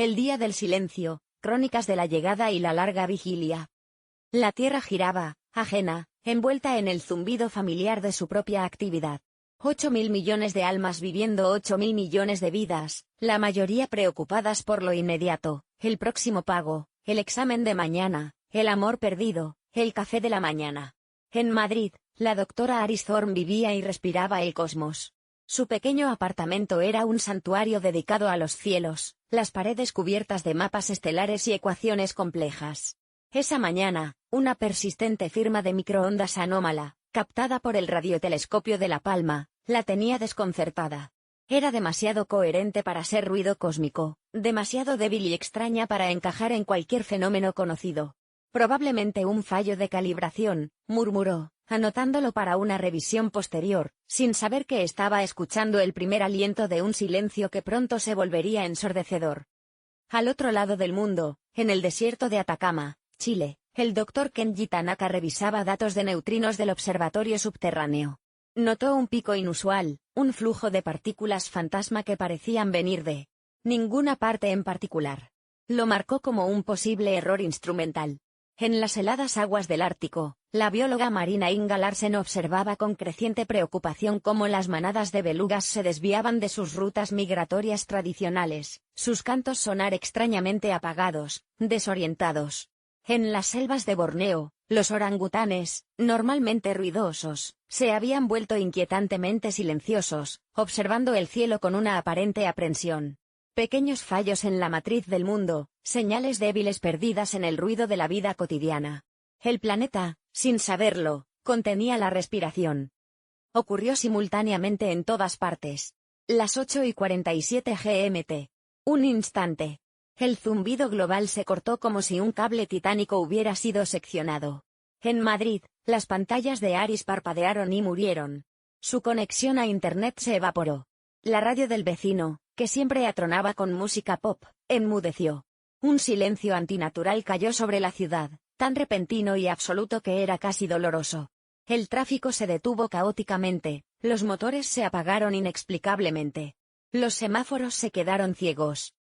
el día del silencio, crónicas de la llegada y la larga vigilia. La tierra giraba, ajena, envuelta en el zumbido familiar de su propia actividad. 8.000 millones de almas viviendo 8.000 millones de vidas, la mayoría preocupadas por lo inmediato, el próximo pago, el examen de mañana, el amor perdido, el café de la mañana. En Madrid, la doctora Aris Thorne vivía y respiraba el cosmos. Su pequeño apartamento era un santuario dedicado a los cielos, las paredes cubiertas de mapas estelares y ecuaciones complejas. Esa mañana, una persistente firma de microondas anómala, captada por el radiotelescopio de La Palma, la tenía desconcertada. Era demasiado coherente para ser ruido cósmico, demasiado débil y extraña para encajar en cualquier fenómeno conocido. Probablemente un fallo de calibración, murmuró, anotándolo para una revisión posterior, sin saber que estaba escuchando el primer aliento de un silencio que pronto se volvería ensordecedor. Al otro lado del mundo, en el desierto de Atacama, Chile, el Dr. Kenji Tanaka revisaba datos de neutrinos del observatorio subterráneo. Notó un pico inusual, un flujo de partículas fantasma que parecían venir de ninguna parte en particular. Lo marcó como un posible error instrumental. En las heladas aguas del Ártico, la bióloga marina Inga Larsen observaba con creciente preocupación cómo las manadas de belugas se desviaban de sus rutas migratorias tradicionales, sus cantos sonar extrañamente apagados, desorientados. En las selvas de Borneo, los orangutanes, normalmente ruidosos, se habían vuelto inquietantemente silenciosos, observando el cielo con una aparente aprensión. Pequeños fallos en la matriz del mundo, señales débiles perdidas en el ruido de la vida cotidiana. El planeta, sin saberlo, contenía la respiración. Ocurrió simultáneamente en todas partes. Las 8:47 GMT. Un instante. El zumbido global se cortó como si un cable titánico hubiera sido seccionado. En Madrid, las pantallas de Aris parpadearon y murieron. Su conexión a Internet se evaporó. La radio del vecino, que siempre atronaba con música pop, enmudeció. Un silencio antinatural cayó sobre la ciudad, tan repentino y absoluto que era casi doloroso. El tráfico se detuvo caóticamente, los motores se apagaron inexplicablemente. Los semáforos se quedaron ciegos.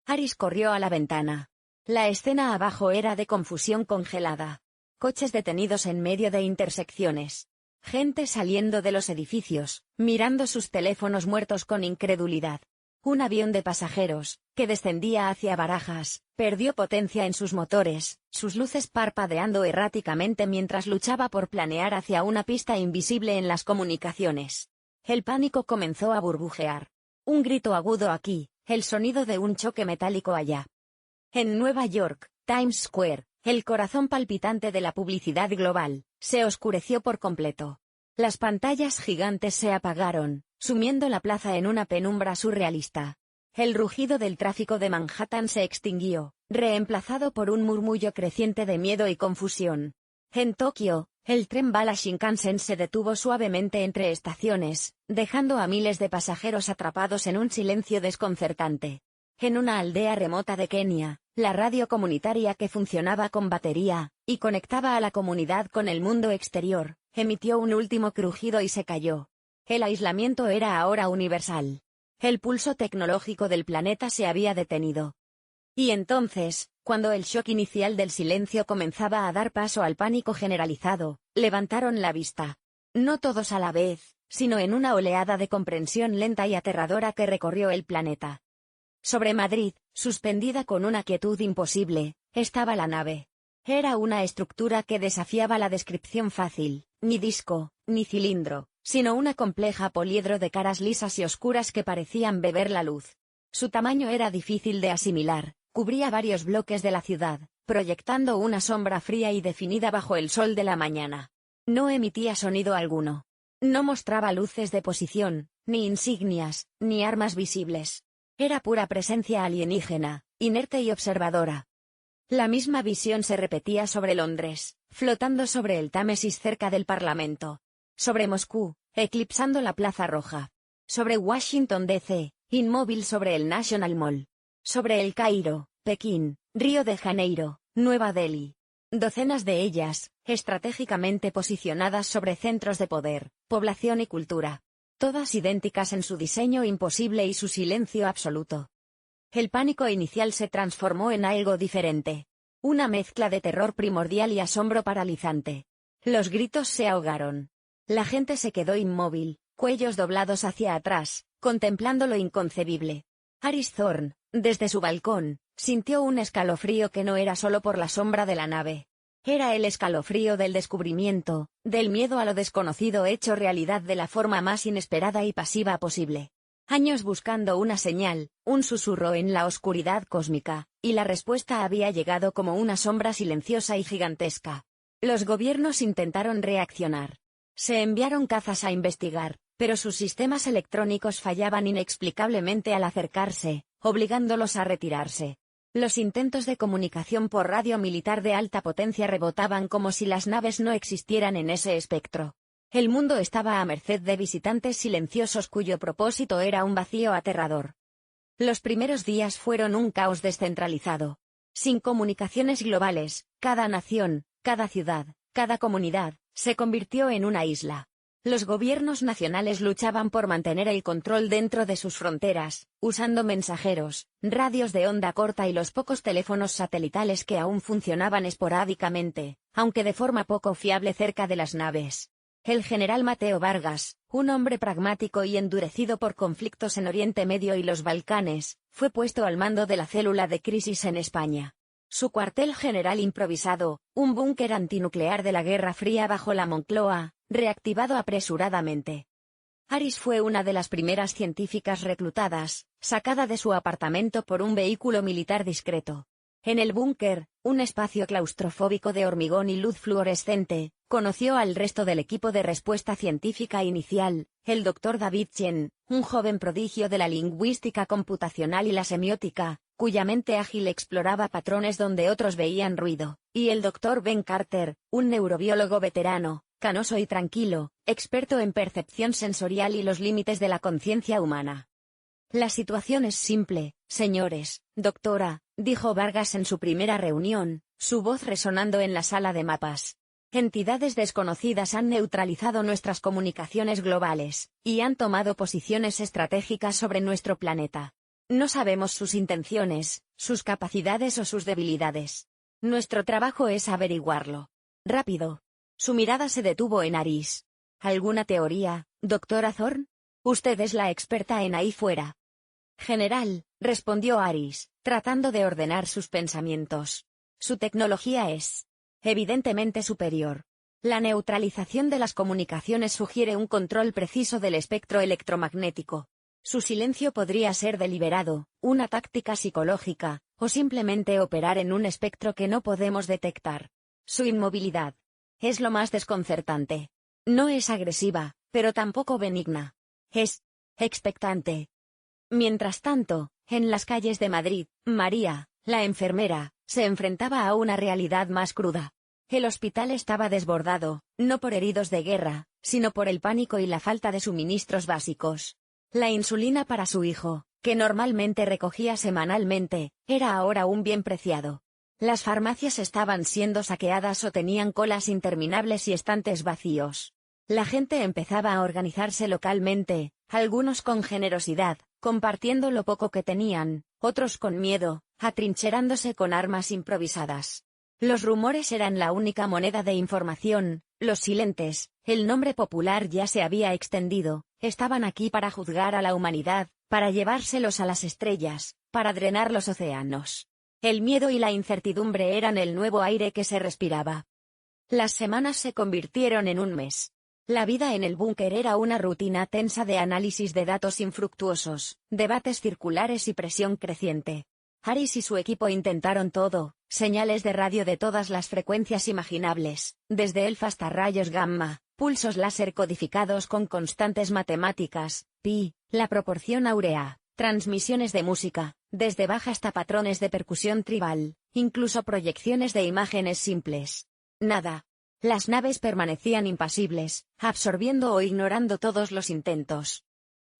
Aris corrió a la ventana. La escena abajo era de confusión congelada. Coches detenidos en medio de intersecciones. Gente saliendo de los edificios, mirando sus teléfonos muertos con incredulidad. Un avión de pasajeros, que descendía hacia Barajas, perdió potencia en sus motores, sus luces parpadeando erráticamente mientras luchaba por planear hacia una pista invisible en las comunicaciones. El pánico comenzó a burbujear. Un grito agudo aquí, el sonido de un choque metálico allá. En Nueva York, Times Square, el corazón palpitante de la publicidad global, se oscureció por completo. Las pantallas gigantes se apagaron, sumiendo la plaza en una penumbra surrealista. El rugido del tráfico de Manhattan se extinguió, reemplazado por un murmullo creciente de miedo y confusión. En Tokio, el tren bala Shinkansen se detuvo suavemente entre estaciones, dejando a miles de pasajeros atrapados en un silencio desconcertante. En una aldea remota de Kenia, la radio comunitaria que funcionaba con batería, y conectaba a la comunidad con el mundo exterior, emitió un último crujido y se cayó. El aislamiento era ahora universal. El pulso tecnológico del planeta se había detenido. Y entonces, cuando el shock inicial del silencio comenzaba a dar paso al pánico generalizado, levantaron la vista. No todos a la vez, sino en una oleada de comprensión lenta y aterradora que recorrió el planeta. Sobre Madrid, suspendida con una quietud imposible, estaba la nave. Era una estructura que desafiaba la descripción fácil, ni disco, ni cilindro, sino una compleja poliedro de caras lisas y oscuras que parecían beber la luz. Su tamaño era difícil de asimilar, cubría varios bloques de la ciudad, proyectando una sombra fría y definida bajo el sol de la mañana. No emitía sonido alguno. No mostraba luces de posición, ni insignias, ni armas visibles. Era pura presencia alienígena, inerte y observadora. La misma visión se repetía sobre Londres, flotando sobre el Támesis cerca del Parlamento. Sobre Moscú, eclipsando la Plaza Roja. Sobre Washington D.C., inmóvil sobre el National Mall. Sobre El Cairo, Pekín, Río de Janeiro, Nueva Delhi. Docenas de ellas, estratégicamente posicionadas sobre centros de poder, población y cultura. Todas idénticas en su diseño imposible y su silencio absoluto. El pánico inicial se transformó en algo diferente. Una mezcla de terror primordial y asombro paralizante. Los gritos se ahogaron. La gente se quedó inmóvil, cuellos doblados hacia atrás, contemplando lo inconcebible. Aris Thorne, desde su balcón, sintió un escalofrío que no era solo por la sombra de la nave. Era el escalofrío del descubrimiento, del miedo a lo desconocido hecho realidad de la forma más inesperada y pasiva posible. Años buscando una señal, un susurro en la oscuridad cósmica, y la respuesta había llegado como una sombra silenciosa y gigantesca. Los gobiernos intentaron reaccionar. Se enviaron cazas a investigar, pero sus sistemas electrónicos fallaban inexplicablemente al acercarse, obligándolos a retirarse. Los intentos de comunicación por radio militar de alta potencia rebotaban como si las naves no existieran en ese espectro. El mundo estaba a merced de visitantes silenciosos cuyo propósito era un vacío aterrador. Los primeros días fueron un caos descentralizado. Sin comunicaciones globales, cada nación, cada ciudad, cada comunidad, se convirtió en una isla. Los gobiernos nacionales luchaban por mantener el control dentro de sus fronteras, usando mensajeros, radios de onda corta y los pocos teléfonos satelitales que aún funcionaban esporádicamente, aunque de forma poco fiable cerca de las naves. El general Mateo Vargas, un hombre pragmático y endurecido por conflictos en Oriente Medio y los Balcanes, fue puesto al mando de la célula de crisis en España. Su cuartel general improvisado, un búnker antinuclear de la Guerra Fría bajo la Moncloa, reactivado apresuradamente. Aris fue una de las primeras científicas reclutadas, sacada de su apartamento por un vehículo militar discreto. En el búnker, un espacio claustrofóbico de hormigón y luz fluorescente, conoció al resto del equipo de respuesta científica inicial, el Dr. David Chen, un joven prodigio de la lingüística computacional y la semiótica, cuya mente ágil exploraba patrones donde otros veían ruido, y el Dr. Ben Carter, un neurobiólogo veterano, canoso y tranquilo, experto en percepción sensorial y los límites de la conciencia humana. La situación es simple, señores, doctora, dijo Vargas en su primera reunión, su voz resonando en la sala de mapas. Entidades desconocidas han neutralizado nuestras comunicaciones globales, y han tomado posiciones estratégicas sobre nuestro planeta. No sabemos sus intenciones, sus capacidades o sus debilidades. Nuestro trabajo es averiguarlo. Rápido. Su mirada se detuvo en Aris. ¿Alguna teoría, doctora Thorne? Usted es la experta en ahí fuera. General, respondió Aris, tratando de ordenar sus pensamientos. Su tecnología es evidentemente superior. La neutralización de las comunicaciones sugiere un control preciso del espectro electromagnético. Su silencio podría ser deliberado, una táctica psicológica, o simplemente operar en un espectro que no podemos detectar. Su inmovilidad es lo más desconcertante. No es agresiva, pero tampoco benigna. Es expectante. Mientras tanto, en las calles de Madrid, María, la enfermera, se enfrentaba a una realidad más cruda. El hospital estaba desbordado, no por heridos de guerra, sino por el pánico y la falta de suministros básicos. La insulina para su hijo, que normalmente recogía semanalmente, era ahora un bien preciado. Las farmacias estaban siendo saqueadas o tenían colas interminables y estantes vacíos. La gente empezaba a organizarse localmente, algunos con generosidad, compartiendo lo poco que tenían, otros con miedo, atrincherándose con armas improvisadas. Los rumores eran la única moneda de información, los silentes, el nombre popular ya se había extendido, estaban aquí para juzgar a la humanidad, para llevárselos a las estrellas, para drenar los océanos. El miedo y la incertidumbre eran el nuevo aire que se respiraba. Las semanas se convirtieron en un mes. La vida en el búnker era una rutina tensa de análisis de datos infructuosos, debates circulares y presión creciente. Aris y su equipo intentaron todo, señales de radio de todas las frecuencias imaginables, desde ELF hasta rayos gamma, pulsos láser codificados con constantes matemáticas, pi, la proporción áurea, transmisiones de música, desde Bach hasta patrones de percusión tribal, incluso proyecciones de imágenes simples. Nada. Las naves permanecían impasibles, absorbiendo o ignorando todos los intentos.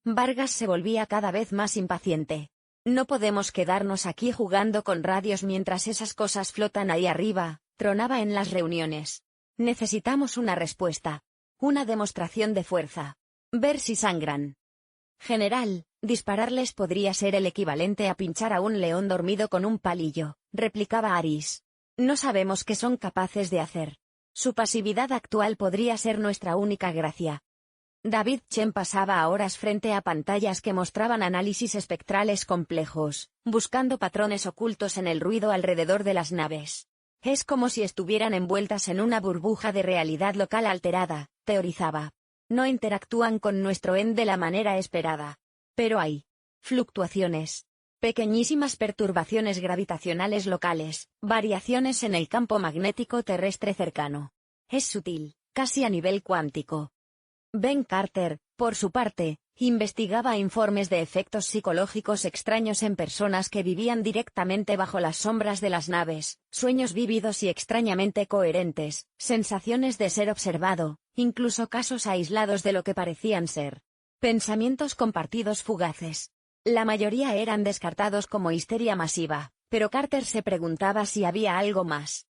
Vargas se volvía cada vez más impaciente. No podemos quedarnos aquí jugando con radios mientras esas cosas flotan ahí arriba, tronaba en las reuniones. Necesitamos una respuesta. Una demostración de fuerza. Ver si sangran. General, Dispararles podría ser el equivalente a pinchar a un león dormido con un palillo, replicaba Aris. No sabemos qué son capaces de hacer. Su pasividad actual podría ser nuestra única gracia. David Chen pasaba horas frente a pantallas que mostraban análisis espectrales complejos, buscando patrones ocultos en el ruido alrededor de las naves. Es como si estuvieran envueltas en una burbuja de realidad local alterada, teorizaba. No interactúan con nuestro END de la manera esperada. Pero hay fluctuaciones. Pequeñísimas perturbaciones gravitacionales locales, variaciones en el campo magnético terrestre cercano. Es sutil, casi a nivel cuántico. Ben Carter, por su parte, investigaba informes de efectos psicológicos extraños en personas que vivían directamente bajo las sombras de las naves, sueños vívidos y extrañamente coherentes, sensaciones de ser observado, incluso casos aislados de lo que parecían ser pensamientos compartidos fugaces. La mayoría eran descartados como histeria masiva, pero Carter se preguntaba si había algo más.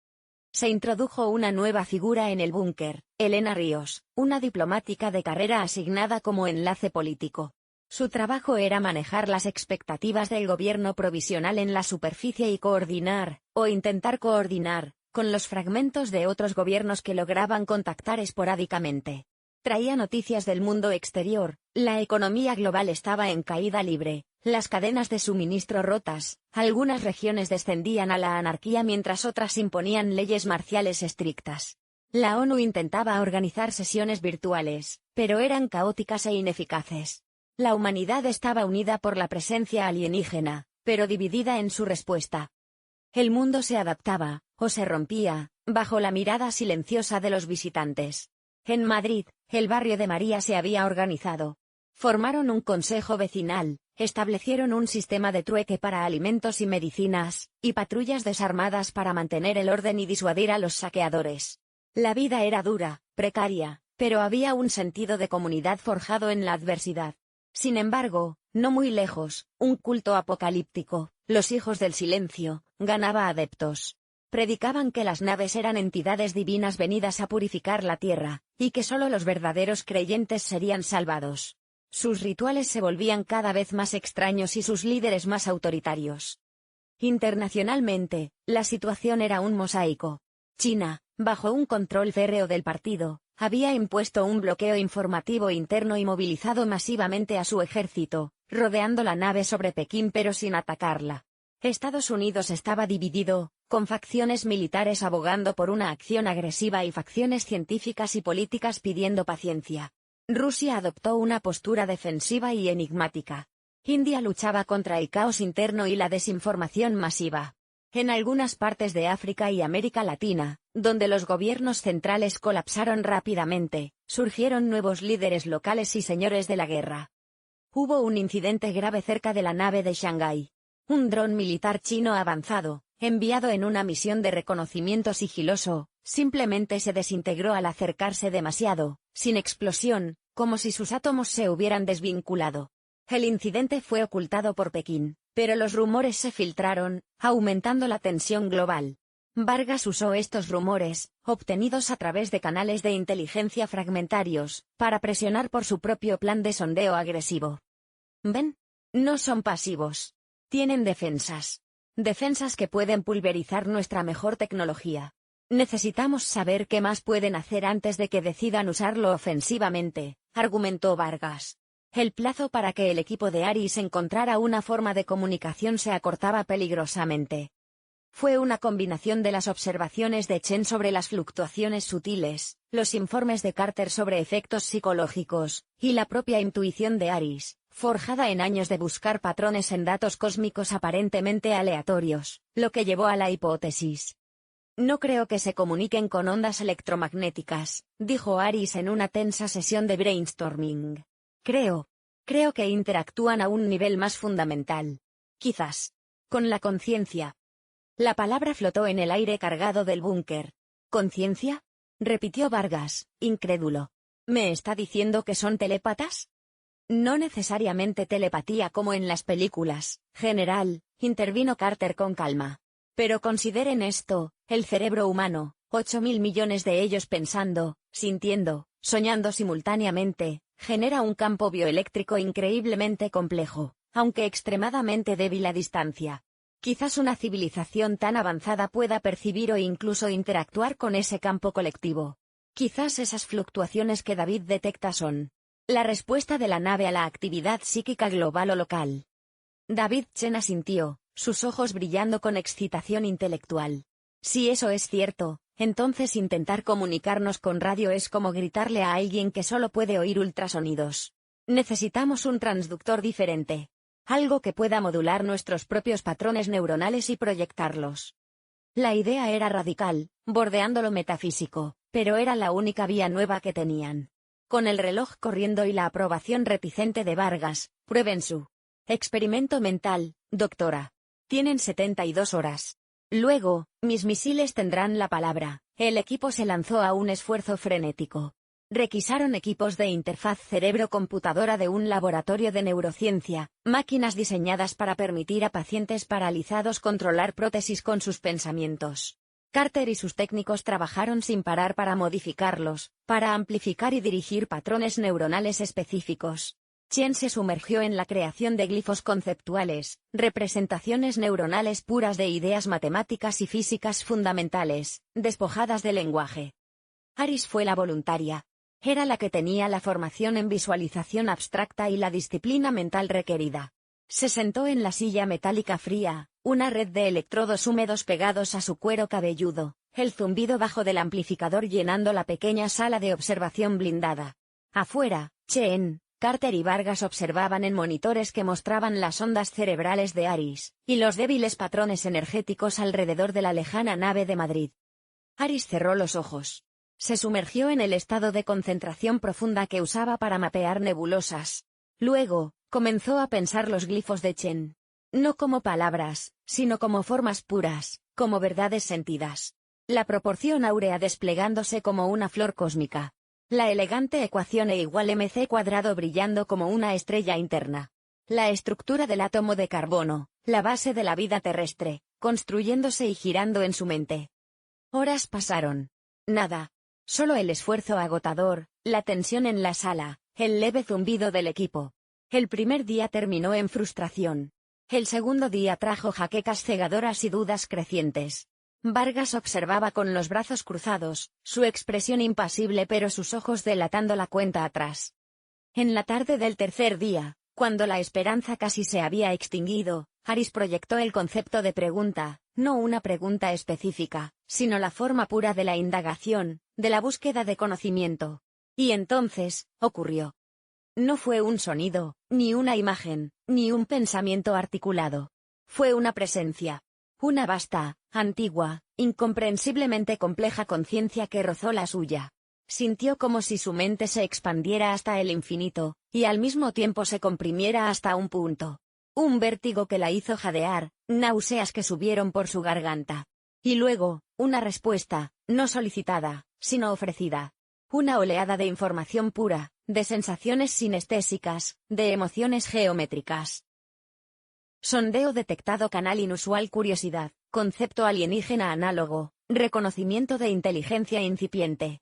Se introdujo una nueva figura en el búnker, Elena Ríos, una diplomática de carrera asignada como enlace político. Su trabajo era manejar las expectativas del gobierno provisional en la superficie y coordinar, o intentar coordinar, con los fragmentos de otros gobiernos que lograban contactar esporádicamente. Traía noticias del mundo exterior, la economía global estaba en caída libre, las cadenas de suministro rotas, algunas regiones descendían a la anarquía mientras otras imponían leyes marciales estrictas. La ONU intentaba organizar sesiones virtuales, pero eran caóticas e ineficaces. La humanidad estaba unida por la presencia alienígena, pero dividida en su respuesta. El mundo se adaptaba, o se rompía, bajo la mirada silenciosa de los visitantes. En Madrid, el barrio de María se había organizado. Formaron un consejo vecinal, establecieron un sistema de trueque para alimentos y medicinas, y patrullas desarmadas para mantener el orden y disuadir a los saqueadores. La vida era dura, precaria, pero había un sentido de comunidad forjado en la adversidad. Sin embargo, no muy lejos, un culto apocalíptico, los hijos del silencio, ganaba adeptos. Predicaban que las naves eran entidades divinas venidas a purificar la tierra, y que solo los verdaderos creyentes serían salvados. Sus rituales se volvían cada vez más extraños y sus líderes más autoritarios. Internacionalmente, la situación era un mosaico. China, bajo un control férreo del partido, había impuesto un bloqueo informativo interno y movilizado masivamente a su ejército, rodeando la nave sobre Pekín pero sin atacarla. Estados Unidos estaba dividido, con facciones militares abogando por una acción agresiva y facciones científicas y políticas pidiendo paciencia. Rusia adoptó una postura defensiva y enigmática. India luchaba contra el caos interno y la desinformación masiva. En algunas partes de África y América Latina, donde los gobiernos centrales colapsaron rápidamente, surgieron nuevos líderes locales y señores de la guerra. Hubo un incidente grave cerca de la nave de Shanghái. Un dron militar chino avanzado, enviado en una misión de reconocimiento sigiloso, simplemente se desintegró al acercarse demasiado, sin explosión, como si sus átomos se hubieran desvinculado. El incidente fue ocultado por Pekín, pero los rumores se filtraron, aumentando la tensión global. Vargas usó estos rumores, obtenidos a través de canales de inteligencia fragmentarios, para presionar por su propio plan de sondeo agresivo. ¿Ven? No son pasivos. Tienen defensas. Defensas que pueden pulverizar nuestra mejor tecnología. Necesitamos saber qué más pueden hacer antes de que decidan usarlo ofensivamente, argumentó Vargas. El plazo para que el equipo de Aris encontrara una forma de comunicación se acortaba peligrosamente. Fue una combinación de las observaciones de Chen sobre las fluctuaciones sutiles, los informes de Carter sobre efectos psicológicos, y la propia intuición de Aris, forjada en años de buscar patrones en datos cósmicos aparentemente aleatorios, lo que llevó a la hipótesis. No creo que se comuniquen con ondas electromagnéticas, dijo Aris en una tensa sesión de brainstorming. Creo que interactúan a un nivel más fundamental. Quizás. Con la conciencia. La palabra flotó en el aire cargado del búnker. ¿Conciencia? Repitió Vargas, incrédulo. ¿Me está diciendo que son telépatas? No necesariamente telepatía como en las películas, general, intervino Carter con calma. Pero consideren esto, el cerebro humano, 8.000 millones de ellos pensando, sintiendo, soñando simultáneamente, genera un campo bioeléctrico increíblemente complejo, aunque extremadamente débil a distancia. Quizás una civilización tan avanzada pueda percibir o incluso interactuar con ese campo colectivo. Quizás esas fluctuaciones que David detecta son la respuesta de la nave a la actividad psíquica global o local. David Chen asintió, sus ojos brillando con excitación intelectual. Si eso es cierto, entonces intentar comunicarnos con radio es como gritarle a alguien que solo puede oír ultrasonidos. Necesitamos un transductor diferente. Algo que pueda modular nuestros propios patrones neuronales y proyectarlos. La idea era radical, bordeando lo metafísico, pero era la única vía nueva que tenían. Con el reloj corriendo y la aprobación reticente de Vargas, prueben su experimento mental, doctora. Tienen 72 horas. Luego, mis misiles tendrán la palabra. El equipo se lanzó a un esfuerzo frenético. Requisaron equipos de interfaz cerebro-computadora de un laboratorio de neurociencia, máquinas diseñadas para permitir a pacientes paralizados controlar prótesis con sus pensamientos. Carter y sus técnicos trabajaron sin parar para modificarlos, para amplificar y dirigir patrones neuronales específicos. Chen se sumergió en la creación de glifos conceptuales, representaciones neuronales puras de ideas matemáticas y físicas fundamentales, despojadas de lenguaje. Aris fue la voluntaria. Era la que tenía la formación en visualización abstracta y la disciplina mental requerida. Se sentó en la silla metálica fría, una red de electrodos húmedos pegados a su cuero cabelludo, el zumbido bajo del amplificador llenando la pequeña sala de observación blindada. Afuera, Chen, Carter y Vargas observaban en monitores que mostraban las ondas cerebrales de Aris, y los débiles patrones energéticos alrededor de la lejana nave de Madrid. Aris cerró los ojos. Se sumergió en el estado de concentración profunda que usaba para mapear nebulosas. Luego, comenzó a pensar los glifos de Chen. No como palabras, sino como formas puras, como verdades sentidas. La proporción áurea desplegándose como una flor cósmica. La elegante ecuación E = mc cuadrado brillando como una estrella interna. La estructura del átomo de carbono, la base de la vida terrestre, construyéndose y girando en su mente. Horas pasaron. Nada. Solo el esfuerzo agotador, la tensión en la sala, el leve zumbido del equipo. El primer día terminó en frustración. El segundo día trajo jaquecas cegadoras y dudas crecientes. Vargas observaba con los brazos cruzados, su expresión impasible pero sus ojos delatando la cuenta atrás. En la tarde del tercer día, cuando la esperanza casi se había extinguido, Aris proyectó el concepto de pregunta, no una pregunta específica, sino la forma pura de la indagación, de la búsqueda de conocimiento. Y entonces, ocurrió. No fue un sonido, ni una imagen, ni un pensamiento articulado. Fue una presencia. Una vasta, antigua, incomprensiblemente compleja conciencia que rozó la suya. Sintió como si su mente se expandiera hasta el infinito, y al mismo tiempo se comprimiera hasta un punto. Un vértigo que la hizo jadear, náuseas que subieron por su garganta. Y luego, una respuesta, no solicitada, sino ofrecida. Una oleada de información pura, de sensaciones sinestésicas, de emociones geométricas. Sondeo detectado. Canal inusual. Curiosidad, concepto alienígena análogo, reconocimiento de inteligencia incipiente.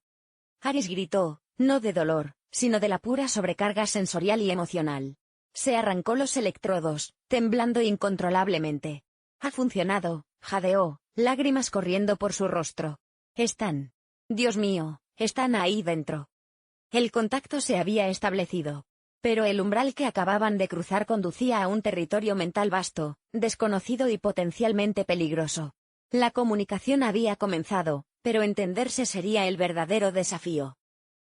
Aris gritó, no de dolor, sino de la pura sobrecarga sensorial y emocional. Se arrancó los electrodos, temblando incontrolablemente. Ha funcionado, jadeó, lágrimas corriendo por su rostro. Están. Dios mío, están ahí dentro. El contacto se había establecido. Pero el umbral que acababan de cruzar conducía a un territorio mental vasto, desconocido y potencialmente peligroso. La comunicación había comenzado, pero entenderse sería el verdadero desafío.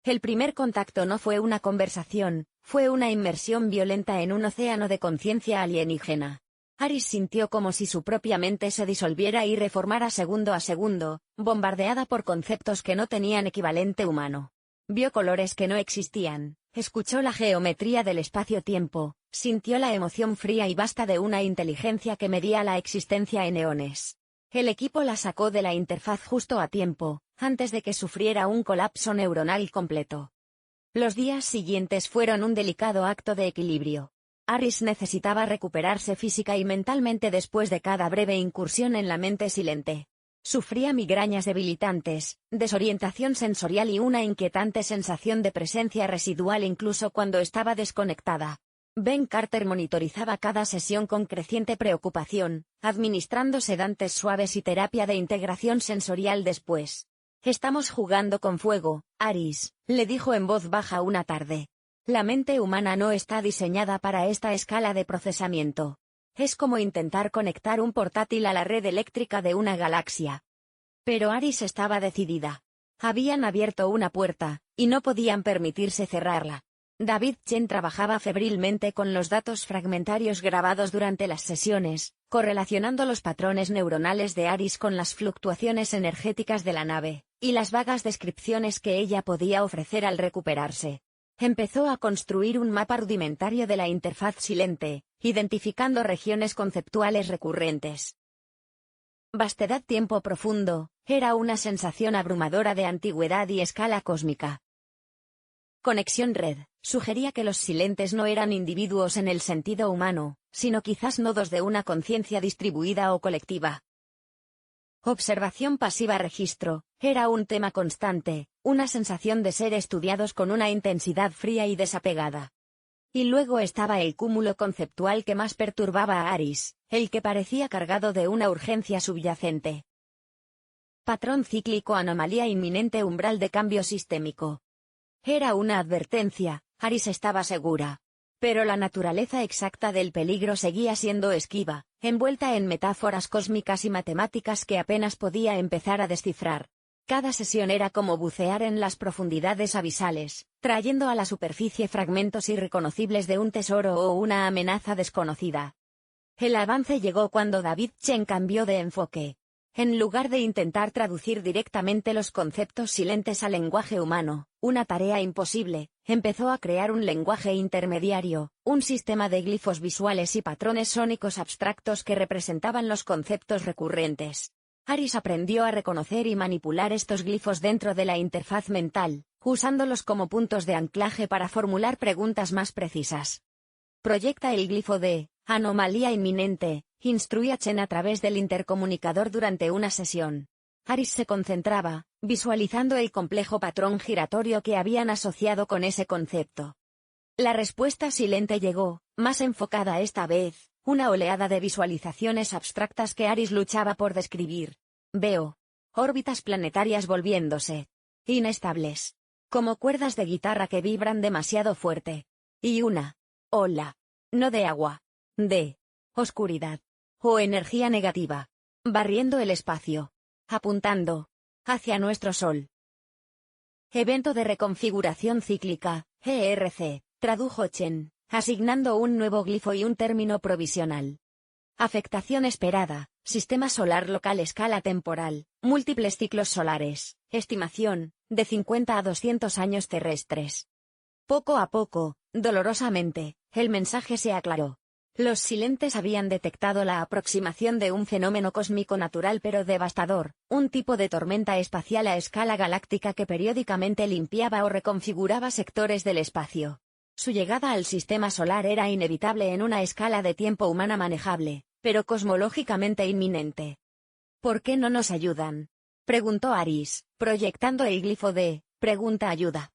El primer contacto no fue una conversación, fue una inmersión violenta en un océano de conciencia alienígena. Aris sintió como si su propia mente se disolviera y reformara segundo a segundo, bombardeada por conceptos que no tenían equivalente humano. Vio colores que no existían, escuchó la geometría del espacio-tiempo, sintió la emoción fría y vasta de una inteligencia que medía la existencia en eones. El equipo la sacó de la interfaz justo a tiempo, antes de que sufriera un colapso neuronal completo. Los días siguientes fueron un delicado acto de equilibrio. Aris necesitaba recuperarse física y mentalmente después de cada breve incursión en la mente silente. Sufría migrañas debilitantes, desorientación sensorial y una inquietante sensación de presencia residual incluso cuando estaba desconectada. Ben Carter monitorizaba cada sesión con creciente preocupación, administrando sedantes suaves y terapia de integración sensorial después. «Estamos jugando con fuego, Aris», le dijo en voz baja una tarde. «La mente humana no está diseñada para esta escala de procesamiento. Es como intentar conectar un portátil a la red eléctrica de una galaxia». Pero Aris estaba decidida. Habían abierto una puerta, y no podían permitirse cerrarla. David Chen trabajaba febrilmente con los datos fragmentarios grabados durante las sesiones, correlacionando los patrones neuronales de Aris con las fluctuaciones energéticas de la nave, y las vagas descripciones que ella podía ofrecer al recuperarse. Empezó a construir un mapa rudimentario de la interfaz silente, identificando regiones conceptuales recurrentes. Vastedad tiempo profundo, era una sensación abrumadora de antigüedad y escala cósmica. Conexión red, sugería que los silentes no eran individuos en el sentido humano, sino quizás nodos de una conciencia distribuida o colectiva. Observación pasiva registro, era un tema constante, una sensación de ser estudiados con una intensidad fría y desapegada. Y luego estaba el cúmulo conceptual que más perturbaba a Aris, el que parecía cargado de una urgencia subyacente. Patrón cíclico, anomalía inminente, umbral de cambio sistémico. Era una advertencia, Aris estaba segura. Pero la naturaleza exacta del peligro seguía siendo esquiva, envuelta en metáforas cósmicas y matemáticas que apenas podía empezar a descifrar. Cada sesión era como bucear en las profundidades abisales, trayendo a la superficie fragmentos irreconocibles de un tesoro o una amenaza desconocida. El avance llegó cuando David Chen cambió de enfoque. En lugar de intentar traducir directamente los conceptos silentes al lenguaje humano, una tarea imposible, empezó a crear un lenguaje intermediario, un sistema de glifos visuales y patrones sónicos abstractos que representaban los conceptos recurrentes. Aris aprendió a reconocer y manipular estos glifos dentro de la interfaz mental, usándolos como puntos de anclaje para formular preguntas más precisas. Proyecta el glifo de anomalía inminente, instruía Chen a través del intercomunicador durante una sesión. Aris se concentraba, visualizando el complejo patrón giratorio que habían asociado con ese concepto. La respuesta silente llegó, más enfocada esta vez, una oleada de visualizaciones abstractas que Aris luchaba por describir. Veo órbitas planetarias volviéndose inestables, como cuerdas de guitarra que vibran demasiado fuerte. Y una ola, no de agua, de oscuridad o energía negativa, barriendo el espacio, apuntando hacia nuestro Sol. Evento de reconfiguración cíclica, ERC, tradujo Chen, asignando un nuevo glifo y un término provisional. Afectación esperada, sistema solar local, escala temporal, múltiples ciclos solares, estimación, de 50 a 200 años terrestres. Poco a poco, dolorosamente, el mensaje se aclaró. Los silentes habían detectado la aproximación de un fenómeno cósmico natural pero devastador, un tipo de tormenta espacial a escala galáctica que periódicamente limpiaba o reconfiguraba sectores del espacio. Su llegada al sistema solar era inevitable en una escala de tiempo humana manejable, pero cosmológicamente inminente. ¿Por qué no nos ayudan?, preguntó Aris, proyectando el glifo de pregunta ayuda.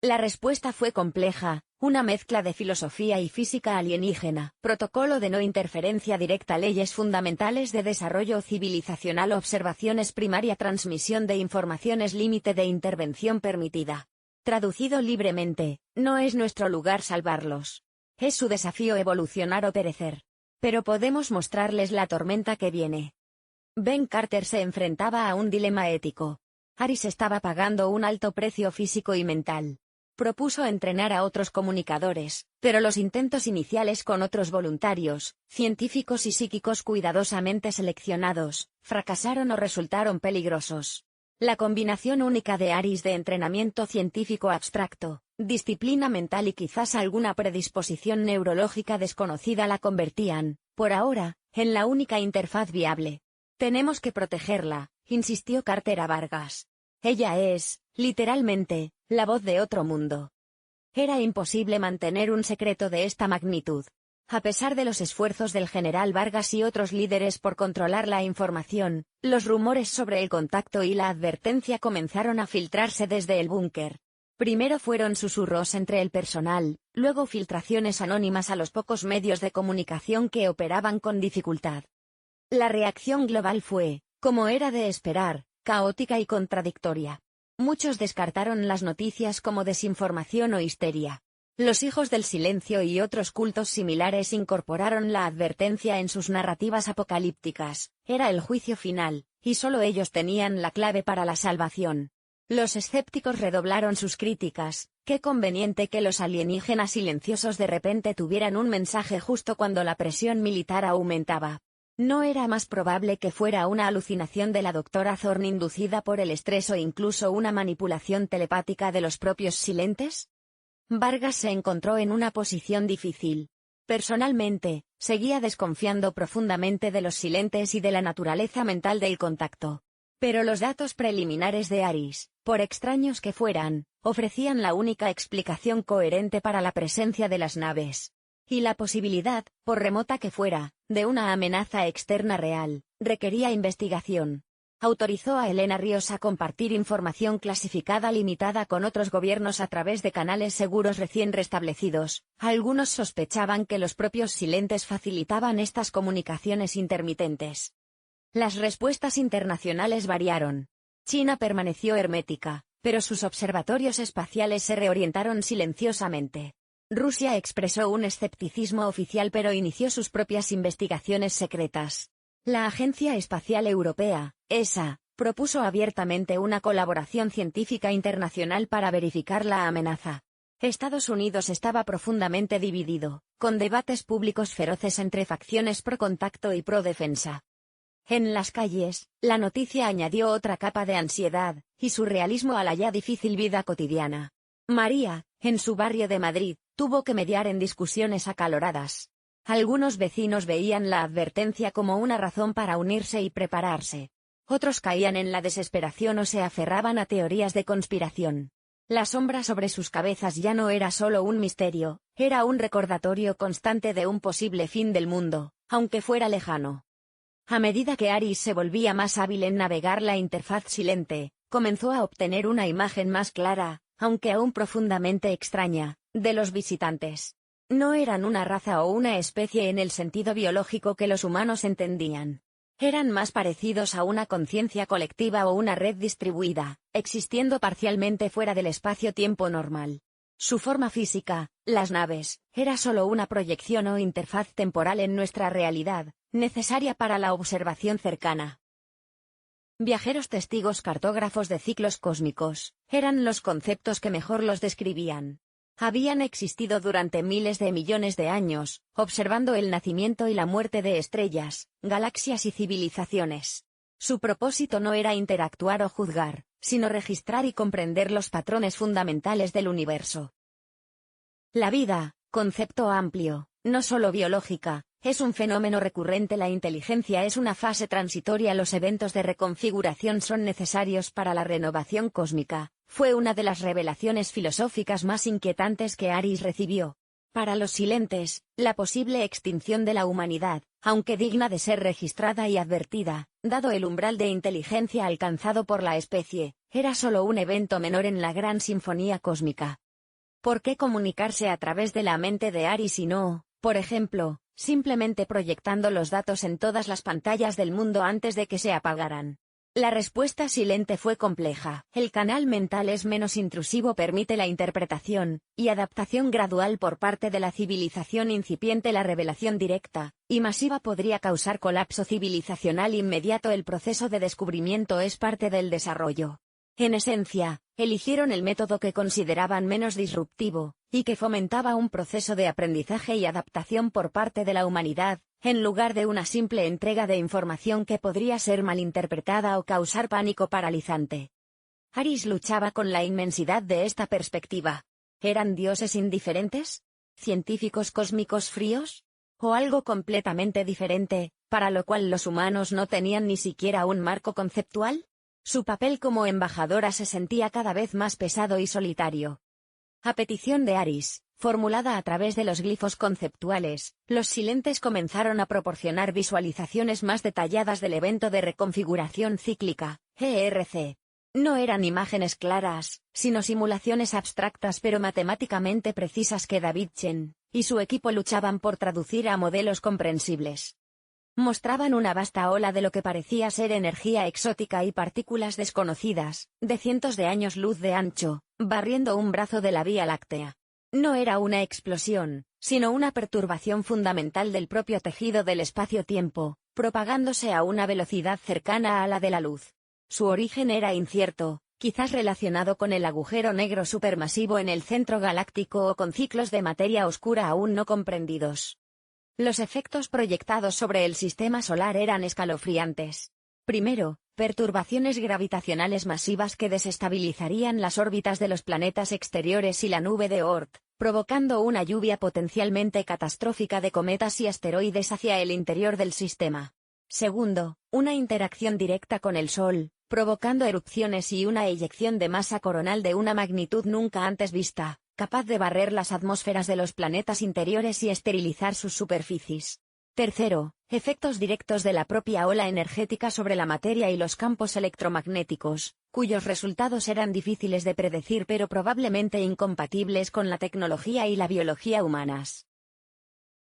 La respuesta fue compleja, una mezcla de filosofía y física alienígena, protocolo de no interferencia directa, leyes fundamentales de desarrollo civilizacional, observaciones primaria, transmisión de informaciones, límite de intervención permitida. Traducido libremente, no es nuestro lugar salvarlos. Es su desafío evolucionar o perecer. Pero podemos mostrarles la tormenta que viene. Ben Carter se enfrentaba a un dilema ético. Aris estaba pagando un alto precio físico y mental. Propuso entrenar a otros comunicadores, pero los intentos iniciales con otros voluntarios, científicos y psíquicos cuidadosamente seleccionados, fracasaron o resultaron peligrosos. La combinación única de Aris de entrenamiento científico abstracto, disciplina mental y quizás alguna predisposición neurológica desconocida la convertían, por ahora, en la única interfaz viable. Tenemos que protegerla, insistió Carter a Vargas. Ella es, literalmente, la voz de otro mundo. Era imposible mantener un secreto de esta magnitud. A pesar de los esfuerzos del general Vargas y otros líderes por controlar la información, los rumores sobre el contacto y la advertencia comenzaron a filtrarse desde el búnker. Primero fueron susurros entre el personal, luego filtraciones anónimas a los pocos medios de comunicación que operaban con dificultad. La reacción global fue, como era de esperar, caótica y contradictoria. Muchos descartaron las noticias como desinformación o histeria. Los hijos del silencio y otros cultos similares incorporaron la advertencia en sus narrativas apocalípticas. Era el juicio final, y solo ellos tenían la clave para la salvación. Los escépticos redoblaron sus críticas. Qué conveniente que los alienígenas silenciosos de repente tuvieran un mensaje justo cuando la presión militar aumentaba. ¿No era más probable que fuera una alucinación de la doctora Thorne inducida por el estrés o incluso una manipulación telepática de los propios silentes? Vargas se encontró en una posición difícil. Personalmente, seguía desconfiando profundamente de los silentes y de la naturaleza mental del contacto. Pero los datos preliminares de Aris, por extraños que fueran, ofrecían la única explicación coherente para la presencia de las naves. Y la posibilidad, por remota que fuera, de una amenaza externa real, requería investigación. Autorizó a Elena Ríos a compartir información clasificada limitada con otros gobiernos a través de canales seguros recién restablecidos. Algunos sospechaban que los propios silentes facilitaban estas comunicaciones intermitentes. Las respuestas internacionales variaron. China permaneció hermética, pero sus observatorios espaciales se reorientaron silenciosamente. Rusia expresó un escepticismo oficial pero inició sus propias investigaciones secretas. La Agencia Espacial Europea, ESA, propuso abiertamente una colaboración científica internacional para verificar la amenaza. Estados Unidos estaba profundamente dividido, con debates públicos feroces entre facciones pro contacto y pro defensa. En las calles, la noticia añadió otra capa de ansiedad y surrealismo a la ya difícil vida cotidiana. María, en su barrio de Madrid, tuvo que mediar en discusiones acaloradas. Algunos vecinos veían la advertencia como una razón para unirse y prepararse. Otros caían en la desesperación o se aferraban a teorías de conspiración. La sombra sobre sus cabezas ya no era solo un misterio, era un recordatorio constante de un posible fin del mundo, aunque fuera lejano. A medida que Aris se volvía más hábil en navegar la interfaz silente, comenzó a obtener una imagen más clara, aunque aún profundamente extraña, de los visitantes. No eran una raza o una especie en el sentido biológico que los humanos entendían. Eran más parecidos a una conciencia colectiva o una red distribuida, existiendo parcialmente fuera del espacio-tiempo normal. Su forma física, las naves, era solo una proyección o interfaz temporal en nuestra realidad, necesaria para la observación cercana. Viajeros testigos cartógrafos de ciclos cósmicos, eran los conceptos que mejor los describían. Habían existido durante miles de millones de años, observando el nacimiento y la muerte de estrellas, galaxias y civilizaciones. Su propósito no era interactuar o juzgar, sino registrar y comprender los patrones fundamentales del universo. La vida, concepto amplio, no solo biológica, es un fenómeno recurrente. La inteligencia es una fase transitoria. Los eventos de reconfiguración son necesarios para la renovación cósmica. Fue una de las revelaciones filosóficas más inquietantes que Aris recibió. Para los silentes, la posible extinción de la humanidad, aunque digna de ser registrada y advertida, dado el umbral de inteligencia alcanzado por la especie, era solo un evento menor en la gran sinfonía cósmica. ¿Por qué comunicarse a través de la mente de Aris y no, por ejemplo, simplemente proyectando los datos en todas las pantallas del mundo antes de que se apagaran? La respuesta silente fue compleja. El canal mental es menos intrusivo, permite la interpretación y adaptación gradual por parte de la civilización incipiente. La revelación directa y masiva podría causar colapso civilizacional inmediato. El proceso de descubrimiento es parte del desarrollo. En esencia, eligieron el método que consideraban menos disruptivo y que fomentaba un proceso de aprendizaje y adaptación por parte de la humanidad, en lugar de una simple entrega de información que podría ser malinterpretada o causar pánico paralizante. Aris luchaba con la inmensidad de esta perspectiva. ¿Eran dioses indiferentes? ¿Científicos cósmicos fríos? ¿O algo completamente diferente, para lo cual los humanos no tenían ni siquiera un marco conceptual? Su papel como embajadora se sentía cada vez más pesado y solitario. A petición de Aris, Formulada a través de los glifos conceptuales, los silentes comenzaron a proporcionar visualizaciones más detalladas del evento de reconfiguración cíclica, ERC. No eran imágenes claras, sino simulaciones abstractas pero matemáticamente precisas que David Chen y su equipo luchaban por traducir a modelos comprensibles. Mostraban una vasta ola de lo que parecía ser energía exótica y partículas desconocidas, de cientos de años luz de ancho, barriendo un brazo de la Vía Láctea. No era una explosión, sino una perturbación fundamental del propio tejido del espacio-tiempo, propagándose a una velocidad cercana a la de la luz. Su origen era incierto, quizás relacionado con el agujero negro supermasivo en el centro galáctico o con ciclos de materia oscura aún no comprendidos. Los efectos proyectados sobre el sistema solar eran escalofriantes. Primero, perturbaciones gravitacionales masivas que desestabilizarían las órbitas de los planetas exteriores y la nube de Oort, provocando una lluvia potencialmente catastrófica de cometas y asteroides hacia el interior del sistema. Segundo, una interacción directa con el Sol, provocando erupciones y una eyección de masa coronal de una magnitud nunca antes vista, capaz de barrer las atmósferas de los planetas interiores y esterilizar sus superficies. Tercero, efectos directos de la propia ola energética sobre la materia y los campos electromagnéticos, cuyos resultados eran difíciles de predecir pero probablemente incompatibles con la tecnología y la biología humanas.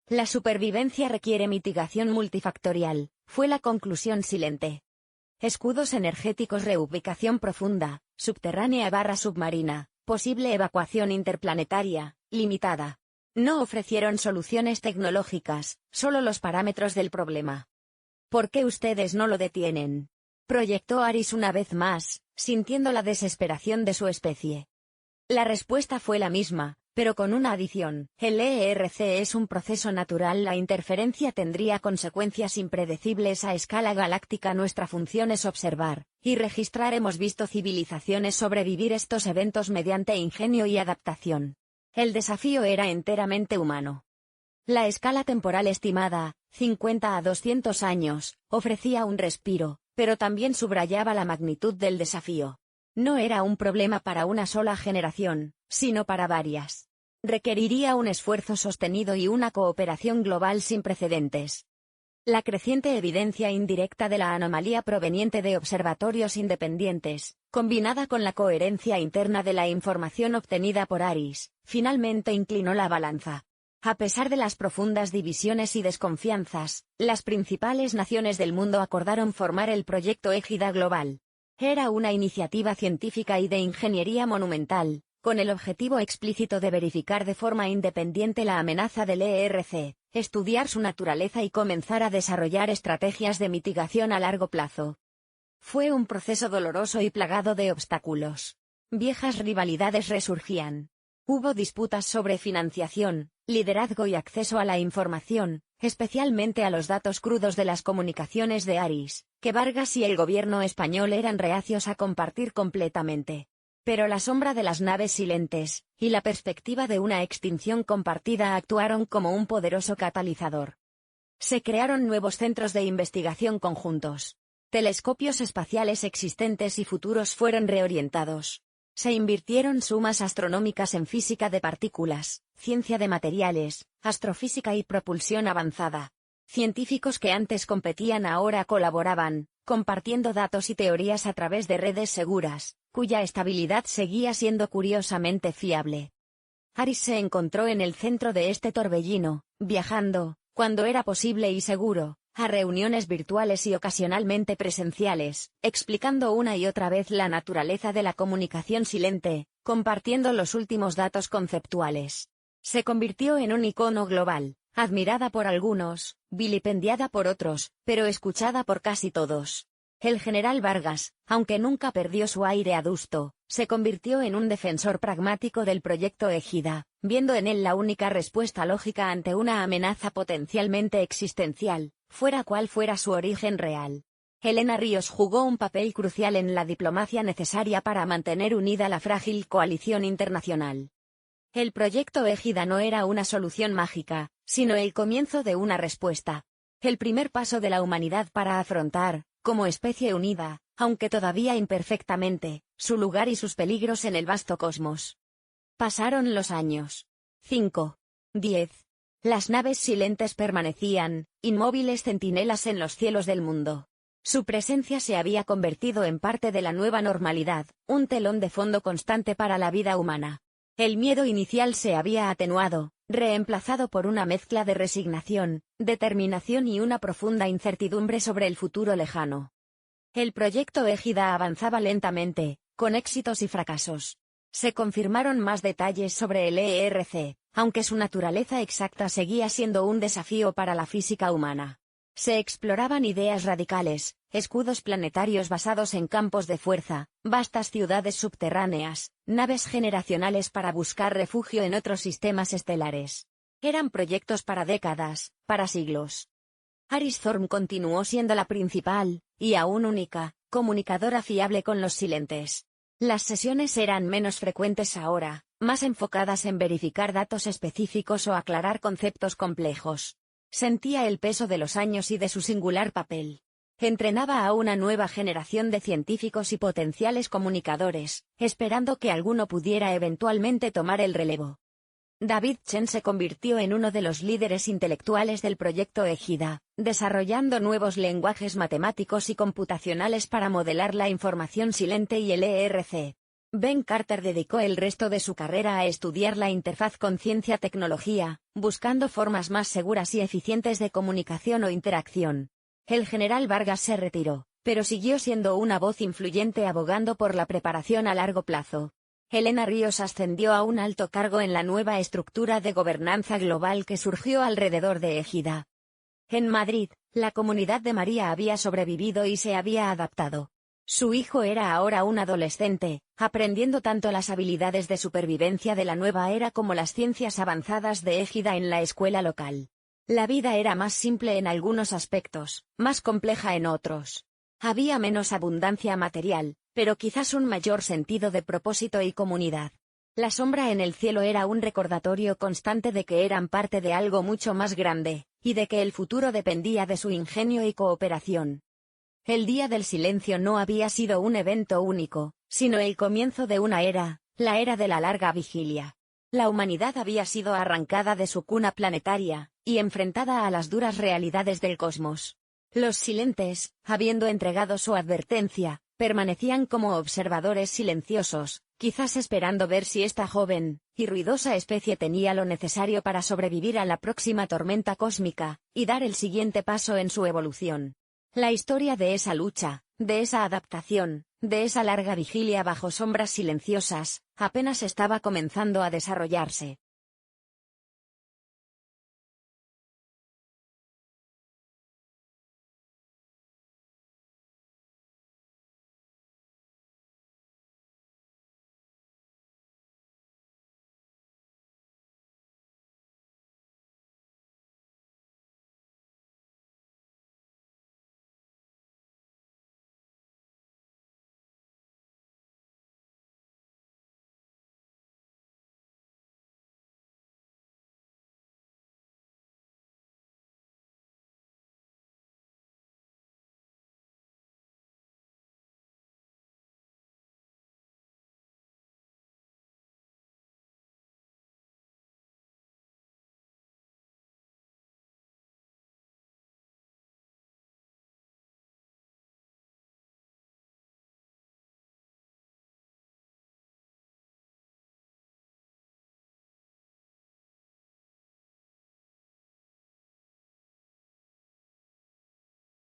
La supervivencia requiere mitigación multifactorial, fue la conclusión silente. Escudos energéticos, reubicación profunda, subterránea/submarina, posible evacuación interplanetaria, limitada. No ofrecieron soluciones tecnológicas, solo los parámetros del problema. ¿Por qué ustedes no lo detienen?, proyectó Aris una vez más, sintiendo la desesperación de su especie. La respuesta fue la misma, pero con una adición: el ERC es un proceso natural, la interferencia tendría consecuencias impredecibles a escala galáctica. Nuestra función es observar y registrar. Hemos visto civilizaciones sobrevivir estos eventos mediante ingenio y adaptación. El desafío era enteramente humano. La escala temporal estimada, 50 a 200 años, ofrecía un respiro, pero también subrayaba la magnitud del desafío. No era un problema para una sola generación, sino para varias. Requeriría un esfuerzo sostenido y una cooperación global sin precedentes. La creciente evidencia indirecta de la anomalía proveniente de observatorios independientes, combinada con la coherencia interna de la información obtenida por Aris, finalmente inclinó la balanza. A pesar de las profundas divisiones y desconfianzas, las principales naciones del mundo acordaron formar el proyecto Égida Global. Era una iniciativa científica y de ingeniería monumental, con el objetivo explícito de verificar de forma independiente la amenaza del ERC, estudiar su naturaleza y comenzar a desarrollar estrategias de mitigación a largo plazo. Fue un proceso doloroso y plagado de obstáculos. Viejas rivalidades resurgían. Hubo disputas sobre financiación, liderazgo y acceso a la información, especialmente a los datos crudos de las comunicaciones de Aris, que Vargas y el gobierno español eran reacios a compartir completamente. Pero la sombra de las naves silentes, y la perspectiva de una extinción compartida actuaron como un poderoso catalizador. Se crearon nuevos centros de investigación conjuntos. Telescopios espaciales existentes y futuros fueron reorientados. Se invirtieron sumas astronómicas en física de partículas, ciencia de materiales, astrofísica y propulsión avanzada. Científicos que antes competían ahora colaboraban, compartiendo datos y teorías a través de redes seguras, cuya estabilidad seguía siendo curiosamente fiable. Aris se encontró en el centro de este torbellino, viajando, cuando era posible y seguro, a reuniones virtuales y ocasionalmente presenciales, explicando una y otra vez la naturaleza de la comunicación silente, compartiendo los últimos datos conceptuales. Se convirtió en un icono global, admirada por algunos, vilipendiada por otros, pero escuchada por casi todos. El general Vargas, aunque nunca perdió su aire adusto, se convirtió en un defensor pragmático del proyecto Égida, viendo en él la única respuesta lógica ante una amenaza potencialmente existencial, fuera cual fuera su origen real. Elena Ríos jugó un papel crucial en la diplomacia necesaria para mantener unida la frágil coalición internacional. El proyecto Égida no era una solución mágica, sino el comienzo de una respuesta. El primer paso de la humanidad para afrontar, como especie unida, aunque todavía imperfectamente, su lugar y sus peligros en el vasto cosmos. Pasaron los años. 5. 10. Las naves silentes permanecían, inmóviles centinelas en los cielos del mundo. Su presencia se había convertido en parte de la nueva normalidad, un telón de fondo constante para la vida humana. El miedo inicial se había atenuado, reemplazado por una mezcla de resignación, determinación y una profunda incertidumbre sobre el futuro lejano. El proyecto Égida avanzaba lentamente, con éxitos y fracasos. Se confirmaron más detalles sobre el ERC, aunque su naturaleza exacta seguía siendo un desafío para la física humana. Se exploraban ideas radicales, escudos planetarios basados en campos de fuerza, vastas ciudades subterráneas, naves generacionales para buscar refugio en otros sistemas estelares. Eran proyectos para décadas, para siglos. Iris Thorne continuó siendo la principal, y aún única, comunicadora fiable con los silentes. Las sesiones eran menos frecuentes ahora, más enfocadas en verificar datos específicos o aclarar conceptos complejos. Sentía el peso de los años y de su singular papel. Entrenaba a una nueva generación de científicos y potenciales comunicadores, esperando que alguno pudiera eventualmente tomar el relevo. David Chen se convirtió en uno de los líderes intelectuales del proyecto Égida, desarrollando nuevos lenguajes matemáticos y computacionales para modelar la información silente y el ERC. Ben Carter dedicó el resto de su carrera a estudiar la interfaz con ciencia-tecnología, buscando formas más seguras y eficientes de comunicación o interacción. El general Vargas se retiró, pero siguió siendo una voz influyente abogando por la preparación a largo plazo. Elena Ríos ascendió a un alto cargo en la nueva estructura de gobernanza global que surgió alrededor de Égida. En Madrid, la comunidad de María había sobrevivido y se había adaptado. Su hijo era ahora un adolescente, aprendiendo tanto las habilidades de supervivencia de la nueva era como las ciencias avanzadas de Égida en la escuela local. La vida era más simple en algunos aspectos, más compleja en otros. Había menos abundancia material, pero quizás un mayor sentido de propósito y comunidad. La sombra en el cielo era un recordatorio constante de que eran parte de algo mucho más grande, y de que el futuro dependía de su ingenio y cooperación. El Día del Silencio no había sido un evento único, sino el comienzo de una era, la era de la larga vigilia. La humanidad había sido arrancada de su cuna planetaria, y enfrentada a las duras realidades del cosmos. Los silentes, habiendo entregado su advertencia, permanecían como observadores silenciosos, quizás esperando ver si esta joven y ruidosa especie tenía lo necesario para sobrevivir a la próxima tormenta cósmica, y dar el siguiente paso en su evolución. La historia de esa lucha, de esa adaptación, de esa larga vigilia bajo sombras silenciosas, apenas estaba comenzando a desarrollarse.